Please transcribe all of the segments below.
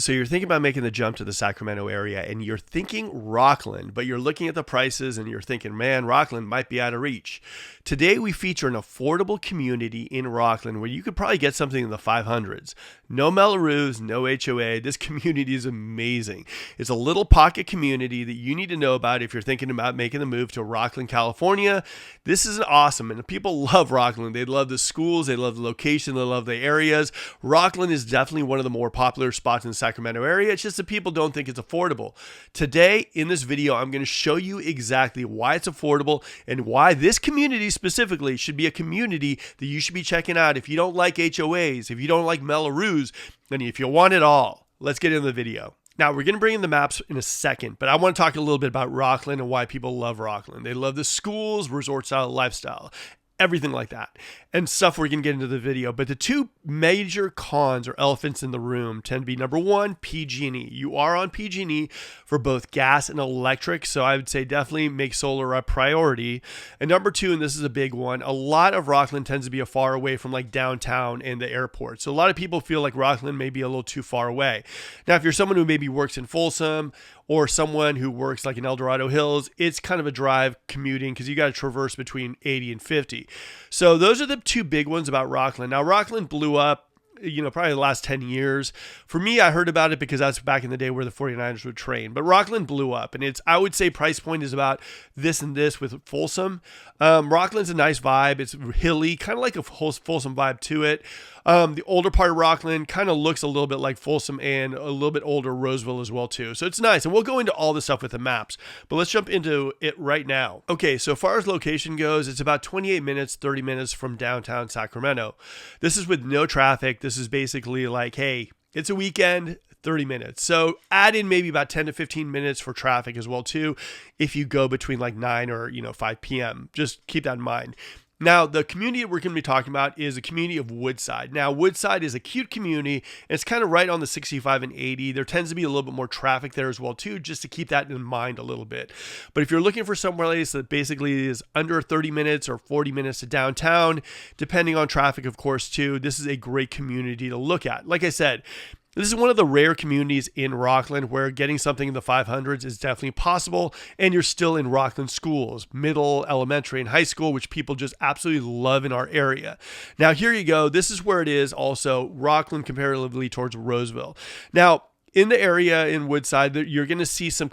So you're thinking about making the jump to the Sacramento area and you're thinking Rocklin, but you're looking at the prices and you're thinking, man, Rocklin might be out of reach. Today we feature an affordable community in Rocklin where you could probably get something in the 500s. No Melrose, no HOA. This community is amazing. It's a little pocket community that you need to know about if you're thinking about making the move to Rocklin, California. This is awesome, and people love Rocklin. They love the schools, they love the location, they love the areas. Rocklin is definitely one of the more popular spots in the Sacramento area. It's just that people don't think it's affordable. Today, in this video, I'm going to show you exactly why it's affordable and why this community specifically should be a community that you should be checking out if you don't like HOAs, if you don't like Melrose, and if you want it all. Let's get into the video. Now, we're going to bring in the maps in a second, but I want to talk a little bit about Rocklin and why people love Rocklin. They love the schools, resort style lifestyle, everything like that, and stuff we're going to get into the video. But the two major cons or elephants in the room tend to be, number one, PG&E. You are on PG&E for both gas and electric, so I would say definitely make solar a priority. And number two, and this is a big one, a lot of Rocklin tends to be far away from like downtown and the airport. So a lot of people feel like Rocklin may be a little too far away. Now, if you're someone who maybe works in Folsom or someone who works like in El Dorado Hills, it's kind of a drive commuting because you got to traverse between 80 and 50. So those are the two big ones about Rocklin. Now, Rocklin blew up, probably the last 10 years. For me, I heard about it because that's back in the day where the 49ers would train. But Rocklin blew up, and I would say price point is about this and this with Folsom. Rocklin's a nice vibe. It's hilly, kind of like a Folsom vibe to it. The older part of Rocklin kind of looks a little bit like Folsom and a little bit older Roseville as well too. So it's nice. And we'll go into all this stuff with the maps, but let's jump into it right now. Okay, so far as location goes, it's about 28 minutes, 30 minutes from downtown Sacramento. This is with no traffic. This is basically like, hey, it's a weekend, 30 minutes. So add in maybe about 10 to 15 minutes for traffic as well too, if you go between like 9 or 5 p.m. Just keep that in mind. Now, the community we're going to be talking about is the community of Woodside. Now, Woodside is a cute community. And it's kind of right on the 65 and 80. There tends to be a little bit more traffic there as well, too, just to keep that in mind a little bit. But if you're looking for somewhere that basically is under 30 minutes or 40 minutes to downtown, depending on traffic, of course, too, this is a great community to look at. Like I said, this is one of the rare communities in Rocklin where getting something in the 500s is definitely possible, and you're still in Rocklin schools, middle, elementary, and high school, which people just absolutely love in our area. Now, here you go. This is where it is also Rocklin comparatively towards Roseville. Now, in the area in Woodside, you're going to see some,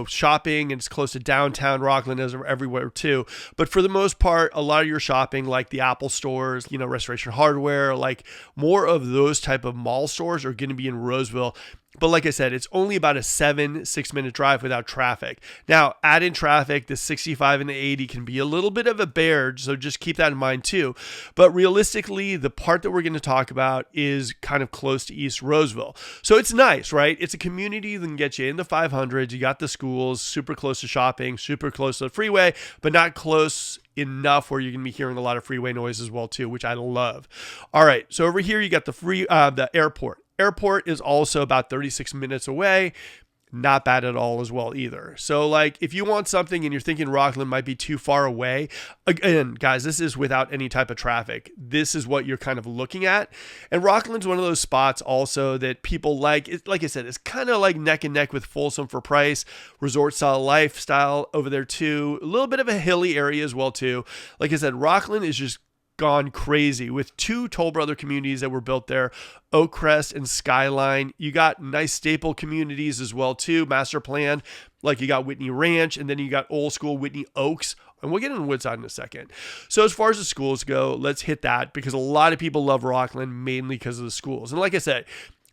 shopping, and it's close to downtown Rocklin as everywhere too. But for the most part, a lot of your shopping, like the Apple stores, Restoration Hardware, like more of those type of mall stores are going to be in Roseville. But like I said, it's only about a 6-minute drive without traffic. Now, add in traffic, the 65 and the 80 can be a little bit of a bear, so just keep that in mind too. But realistically, the part that we're going to talk about is kind of close to East Roseville. So it's nice, right? It's a community that can get you in the 500s. You got the schools, super close to shopping, super close to the freeway, but not close enough where you're going to be hearing a lot of freeway noise as well too, which I love. All right, so over here you got the airport. Airport is also about 36 minutes away. Not bad at all as well either. So like if you want something and you're thinking Rocklin might be too far away, again, guys, this is without any type of traffic. This is what you're kind of looking at. And Rocklin's one of those spots also that people like. Like I said, it's kind of like neck and neck with Folsom for price, resort style lifestyle over there too. A little bit of a hilly area as well too. Like I said, Rocklin is just gone crazy with two Toll Brother communities that were built there, Oakcrest and Skyline. You got nice staple communities as well too, master plan, like you got Whitney Ranch, and then you got old school Whitney Oaks, and we'll get into Woodside in a second. So as far as the schools go, let's hit that because a lot of people love Rocklin mainly because of the schools. And like I said,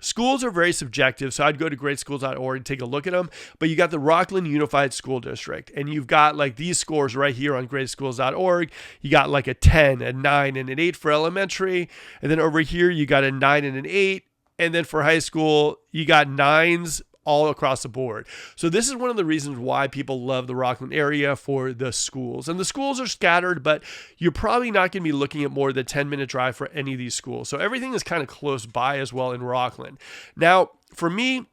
schools are very subjective, so I'd go to greatschools.org and take a look at them. But you got the Rocklin Unified School District, and you've got like these scores right here on greatschools.org. You got like a 10, a 9, and an 8 for elementary. And then over here, you got a 9 and an 8. And then for high school, you got 9s all across the board. So this is one of the reasons why people love the Rocklin area for the schools. And the schools are scattered, but you're probably not going to be looking at more than a 10-minute drive for any of these schools. So everything is kind of close by as well in Rocklin. Now, for me,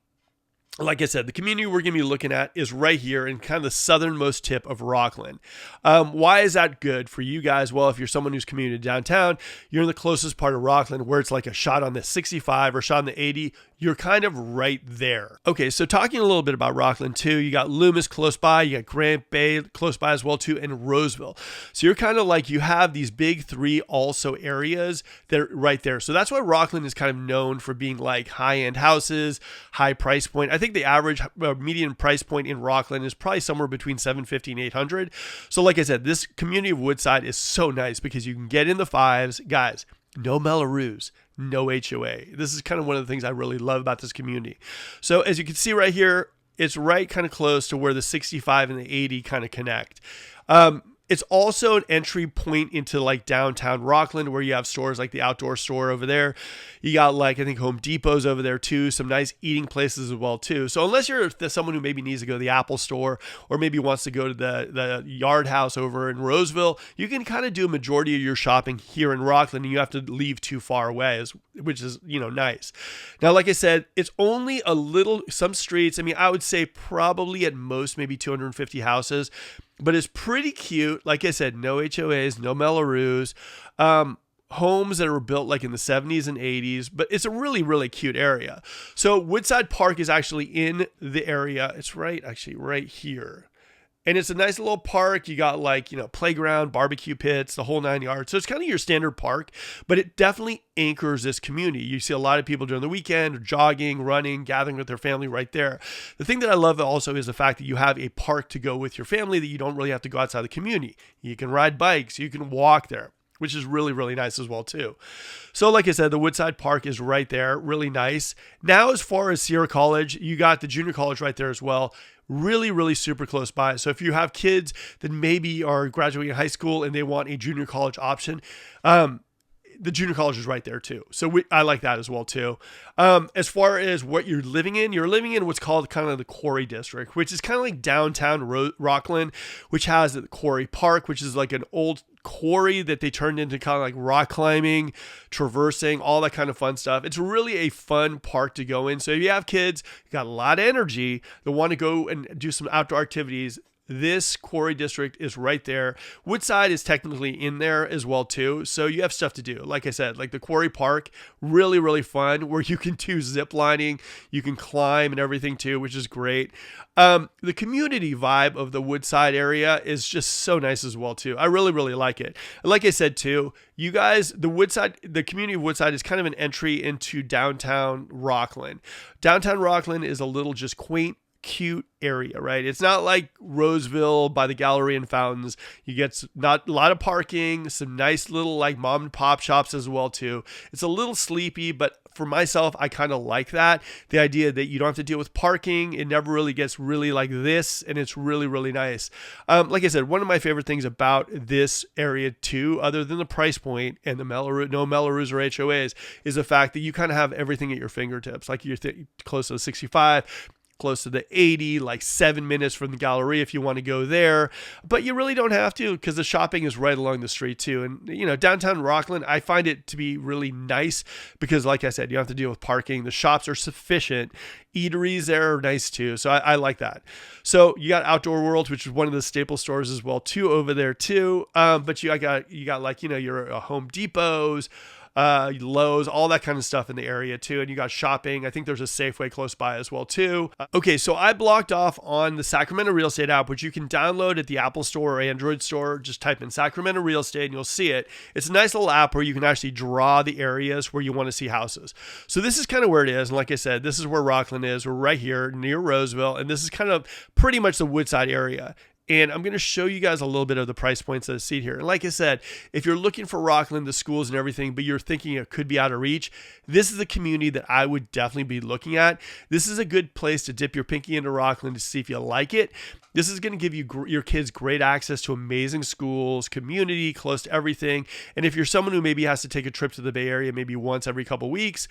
like I said, the community we're going to be looking at is right here in kind of the southernmost tip of Rocklin. Why is that good for you guys? Well, if you're someone who's commuted downtown, you're in the closest part of Rocklin where it's like a shot on the 65 or shot on the 80. you're kind of right there. Okay, so talking a little bit about Rocklin too, you got Loomis close by, you got Grant Bay close by as well too, and Roseville. So you're kind of like, you have these big three also areas that are right there. So that's why Rocklin is kind of known for being like high-end houses, high price point. I think the average median price point in Rocklin is probably somewhere between $750 and $800. So like I said, this community of Woodside is so nice because you can get in the fives. Guys, no Melrose, no HOA. This is kind of one of the things I really love about this community. So as you can see right here, it's right kind of close to where the 65 and the 80 kind of connect. It's also an entry point into like downtown Rocklin, where you have stores like the outdoor store over there. You got like, I think Home Depot's over there too, some nice eating places as well too. So unless you're someone who maybe needs to go to the Apple store or maybe wants to go to the Yard House over in Roseville, you can kind of do a majority of your shopping here in Rocklin, and you have to leave too far away, which is, nice. Now, like I said, it's only some streets. I mean, I would say probably at most maybe 250 houses. But it's pretty cute. Like I said, no HOAs, no Melrose, homes that were built like in the 70s and 80s, but it's a really, really cute area. So Woodside Park is actually in the area. It's right here. And it's a nice little park. You got like, playground, barbecue pits, the whole 9 yards. So it's kind of your standard park, but it definitely anchors this community. You see a lot of people during the weekend jogging, running, gathering with their family right there. The thing that I love also is the fact that you have a park to go with your family, that you don't really have to go outside the community. You can ride bikes, you can walk there, which is really, really nice as well too. So like I said, the Woodside Park is right there, really nice. Now, as far as Sierra College, you got the junior college right there as well. Really, really super close by. So if you have kids that maybe are graduating high school and they want a junior college option, the junior college is right there too. So I like that as well too. As far as what you're living in what's called kind of the Quarry District, which is kind of like downtown Rocklin, which has the Quarry Park, which is like an old quarry that they turned into kind of like rock climbing, traversing, all that kind of fun stuff. It's really a fun park to go in. So if you have kids, you got a lot of energy, that want to go and do some outdoor activities, this Quarry District is right there. Woodside is technically in there as well too. So you have stuff to do. Like I said, like the Quarry Park, really, really fun, where you can do zip lining, you can climb and everything too, which is great. The community vibe of the Woodside area is just so nice as well too. I really, really like it. And like I said too, you guys, the community of Woodside is kind of an entry into downtown Rocklin. Downtown Rocklin is a little just quaint, cute area, right? It's not like Roseville by the gallery and fountains. You get not a lot of parking, some nice little like mom and pop shops as well too. It's a little sleepy, but for myself, I kind of like that. The idea that you don't have to deal with parking. It never really gets really like this, and it's really, really nice. Like I said, one of my favorite things about this area too, other than the price point and the no Melrose or HOAs, is the fact that you kind of have everything at your fingertips. Like you're close to the 65, close to the 80, like 7 minutes from the gallery if you want to go there. But you really don't have to, because the shopping is right along the street too. And, downtown Rocklin, I find it to be really nice because, like I said, you don't have to deal with parking. The shops are sufficient. Eateries there are nice too. So I like that. So you got Outdoor World, which is one of the staple stores as well too over there too. But you got like, your Home Depots, Lowe's, all that kind of stuff in the area too. And you got shopping. I think there's a Safeway close by as well too. Okay, so I blocked off on the Sacramento Real Estate app, which you can download at the Apple Store or Android Store. Just type in Sacramento Real Estate and you'll see it. It's a nice little app where you can actually draw the areas where you want to see houses. So this is kind of where it is. And like I said, this is where Rocklin is. We're right here near Roseville. And this is kind of pretty much the Woodside area. And I'm going to show you guys a little bit of the price points that I see here. And like I said, if you're looking for Rocklin, the schools and everything, but you're thinking it could be out of reach, this is a community that I would definitely be looking at. This is a good place to dip your pinky into Rocklin to see if you like it. This is going to give your kids great access to amazing schools, community, close to everything. And if you're someone who maybe has to take a trip to the Bay Area maybe once every couple weeks,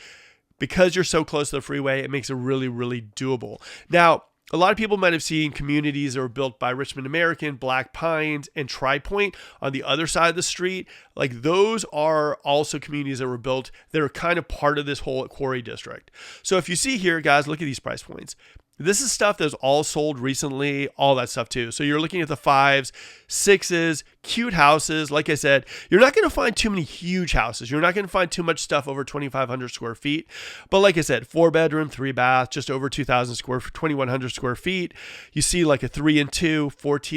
because you're so close to the freeway, it makes it really, really doable. Now, a lot of people might have seen communities that were built by Richmond American, Black Pines, and Tri-Point on the other side of the street. Like those are also communities that were built that are kind of part of this whole Quarry District. So if you see here, guys, look at these price points. This is stuff that's all sold recently, all that stuff too. So you're looking at the 5s, 6s, cute houses. Like I said, you're not going to find too many huge houses. You're not going to find too much stuff over 2,500 square feet. But like I said, 4-bedroom, 3-bath, just over 2,100 square feet. You see like a 3 and 2,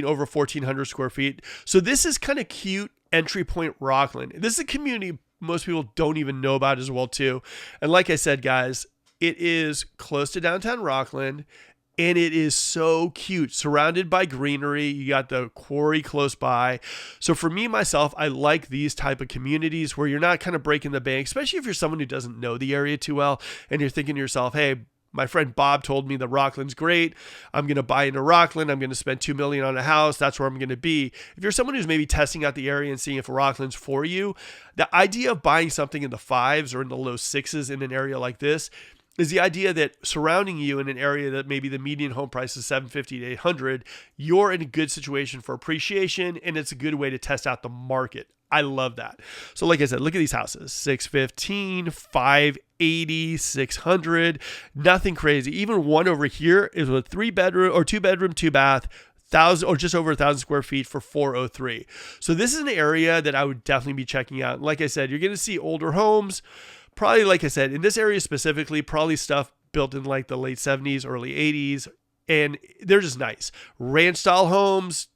over 1,400 square feet. So this is kind of cute entry point Rocklin. This is a community most people don't even know about as well too. And like I said, guys, it is close to downtown Rocklin, and it is so cute, surrounded by greenery. You got the quarry close by. So for me, myself, I like these type of communities where you're not kind of breaking the bank, especially if you're someone who doesn't know the area too well, and you're thinking to yourself, hey, my friend Bob told me that Rocklin's great. I'm going to buy into Rocklin. I'm going to spend $2 million on a house. That's where I'm going to be. If you're someone who's maybe testing out the area and seeing if Rocklin's for you, the idea of buying something in the 5s or in the low 6s in an area like this is the idea that surrounding you in an area that maybe the median home price is $750 to $800, you're in a good situation for appreciation, and it's a good way to test out the market. I love that. So like I said, look at these houses, 615, 580, 600, nothing crazy. Even one over here is a 3-bedroom or 2-bedroom, 2-bath, 1,000 or just over 1,000 square feet for 403. So this is an area that I would definitely be checking out. Like I said, you're going to see older homes. Probably, like I said, in this area specifically, probably stuff built in like the late 70s, early 80s, and they're just nice. Ranch-style homes,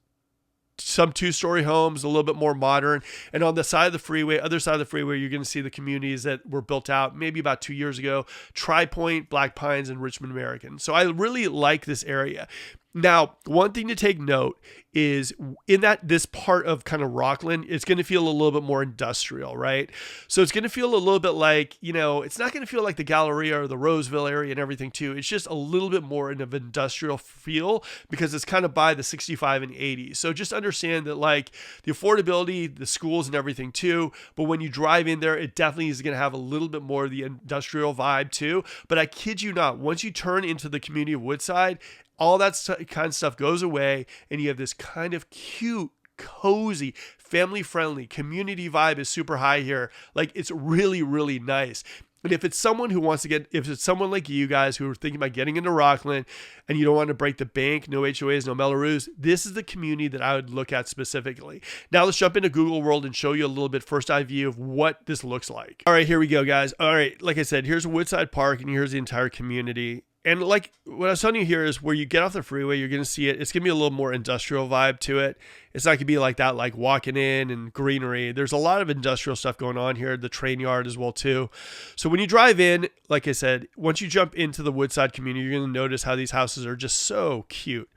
some 2-story homes, a little bit more modern. And on the side of the freeway, other side of the freeway, you're going to see the communities that were built out maybe about 2 years ago, Tri-Point, Black Pines, and Richmond American. So I really like this area. Now, one thing to take note is in that this part of kind of Rocklin, it's going to feel a little bit more industrial, right? So it's going to feel a little bit like, it's not going to feel like the Galleria or the Roseville area and everything too. It's just a little bit more in an industrial feel because it's kind of by the 65 and 80. So just understand that like the affordability, the schools and everything too. But when you drive in there, it definitely is going to have a little bit more of the industrial vibe too. But I kid you not, once you turn into the community of Woodside, all that kind of stuff goes away, and you have this kind of cute, cozy, family-friendly community vibe is super high here. Like, it's really, really nice. And if it's someone who wants to if it's someone like you guys who are thinking about getting into Rocklin and you don't want to break the bank, no HOAs, no Melrose, this is the community that I would look at specifically. Now let's jump into Google World and show you a little bit first eye view of what this looks like. All right, here we go, guys. All right, like I said, here's Woodside Park and here's the entire community. And like what I was telling you here is where you get off the freeway, you're going to see it. It's going to be a little more industrial vibe to it. It's not going to be like that, like walking in and greenery. There's a lot of industrial stuff going on here. The train yard as well too. So when you drive in, like I said, once you jump into the Woodside community, you're going to notice how these houses are just so cute.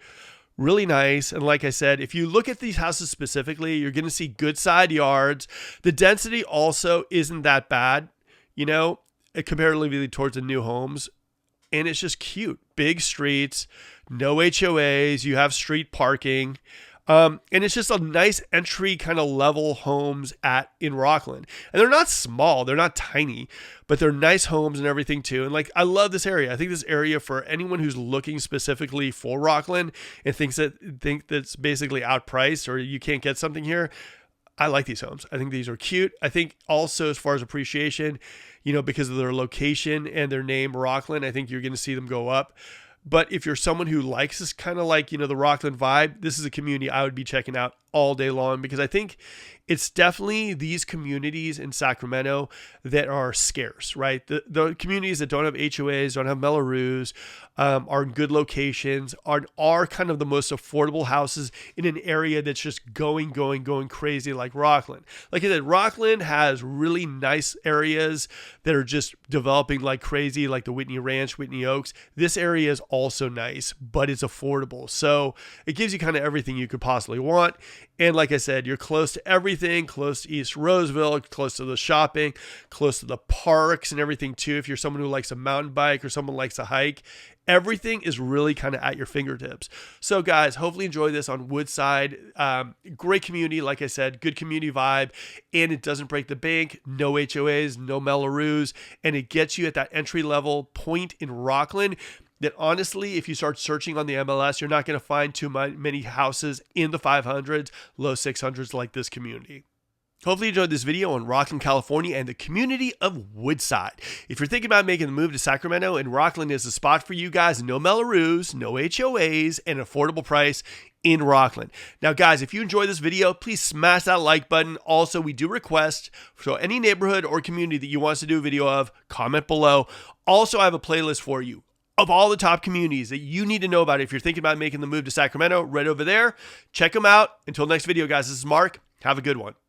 Really nice. And like I said, if you look at these houses specifically, you're going to see good side yards. The density also isn't that bad, comparatively towards the new homes. And it's just cute. Big streets, no HOAs, you have street parking. And it's just a nice entry kind of level homes in Rocklin. And they're not small, they're not tiny, but they're nice homes and everything too. And like, I love this area. I think this area for anyone who's looking specifically for Rocklin and think that's basically outpriced or you can't get something here, I like these homes. I think these are cute. I think also as far as appreciation, because of their location and their name, Rocklin, I think you're going to see them go up. But if you're someone who likes this kind of like, the Rocklin vibe, this is a community I would be checking out all day long because I think it's definitely these communities in Sacramento that are scarce, right? The communities that don't have HOAs, don't have Melrose, are in good locations, are kind of the most affordable houses in an area that's just going crazy like Rocklin. Like I said, Rocklin has really nice areas that are just developing like crazy, like the Whitney Ranch, Whitney Oaks. This area is also nice, but it's affordable. So it gives you kind of everything you could possibly want. And like I said, you're close to everything, close to East Roseville, close to the shopping, close to the parks and everything too. If you're someone who likes a mountain bike or someone who likes to hike, everything is really kind of at your fingertips. So guys, hopefully enjoy this on Woodside. Great community, like I said, good community vibe, and it doesn't break the bank, no HOAs, no Melrose, and it gets you at that entry level point in Rocklin that honestly, if you start searching on the MLS, you're not going to find too many houses in the 500s, low 600s like this community. Hopefully you enjoyed this video on Rocklin, California and the community of Woodside. If you're thinking about making the move to Sacramento, and Rocklin is the spot for you guys, no Melloroos, no HOAs, and an affordable price in Rocklin. Now guys, if you enjoyed this video, please smash that like button. Also, we do request, so any neighborhood or community that you want us to do a video of, comment below. Also, I have a playlist for you of all the top communities that you need to know about if you're thinking about making the move to Sacramento, right over there. Check them out. Until next video, guys, this is Mark. Have a good one.